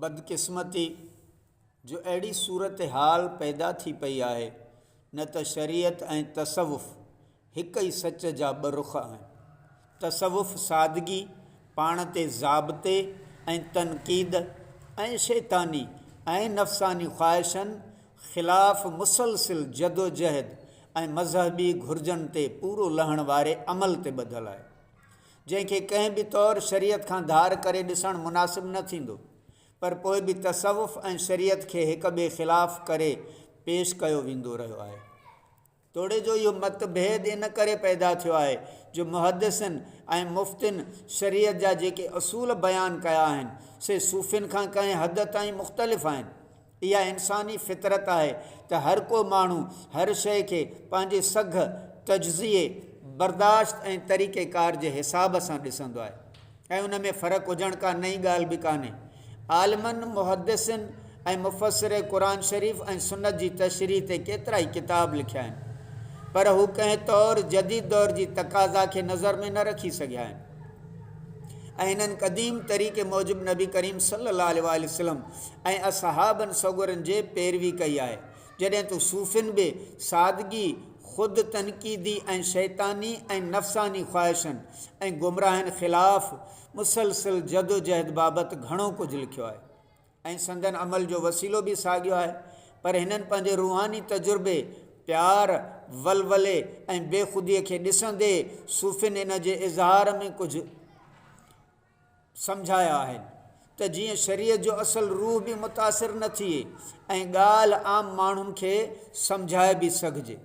बदकिस्मती जो अहिड़ी सूरत हाल पैदा थी पई आहे न त शरीयत ऐं तसवुफ़ हिक ई सच जा ॿ रुख़ आहिनि। तसवुफ़ सादगी, पाण ते ज़ाब्ते ऐं तनक़ीद ऐं शैतानी ऐं नफ़सानी ख़्वाहिशनि ख़िलाफ़ मुसलसिल जदोजहद ऐं मज़हबी घुर्जनि ते पूरो लहण वारे अमल ते ॿधल आहे, जंहिंखे कंहिं बि तौरु शरीयत खां धार करे ॾिसणु मुनासिब न थींदो, पर पोइ बि तसवुफ़ ऐं शरीयत खे हिक ॿिए ख़िलाफ़ करे पेश कयो वेंदो रहियो आहे। तोड़े जो इहो मतभेद इन करे पैदा थियो आहे जो मुहद्दिसिन ऐं मुफ़्तिन शरीयत जा जेके असूल बयानु कया आहिनि से सूफ़िन खां कंहिं हद ताईं मुख़्तलिफ़ आहिनि। इहा इंसानी फितरत आहे त हर को माण्हू हर शइ खे पंहिंजे सघ, तजज़िये, बर्दाश्त ऐं तरीक़ेकार जे हिसाब सां ॾिसंदो आहे ऐं उन में फ़र्क़ु हुजण का नई ॻाल्हि बि कान्हे। आलिमनि, मुहद्दिसिन ऐं मुफ़स्सिर क़ुरान शरीफ़ ऐं सुन्नत जी तशरीह ते केतिरा ई किताब लिखिया आहिनि, पर हू कंहिं तौरु जदीद दौर जी तक़ाज़ा खे नज़र में न रखी सघिया आहिनि ऐं इन्हनि क़दीम तरीक़े मूजिबि नबी करीम सल्लल्लाहु अलैहि वसल्लम ऐं असहाबनि सगुरनि जे पैरवी कई आहे। जॾहिं तूं सूफ़िन बि सादगी, ख़ुदि तनक़ीदी ऐं शैतानी ऐं नफ़सानी ख़्वाहिशनि ऐं गुमराहनि ख़िलाफ़ मुसलसिल जदोजहद बाबति घणो कुझु लिखियो आहे ऐं संदन अमल जो वसीलो बि साॻियो आहे, पर हिननि पंहिंजे रूहानी तजुर्बे, प्यार, वलवले ऐं बेख़ुदीअ खे ॾिसंदे सूफ़िन इन जे इज़हार में कुझु सम्झाया आहिनि त जीअं शरीयत जो असल रूह बि मुतासिर न थिए ऐं ॻाल्हि आम माण्हुनि खे सम्झाए बि सघिजे।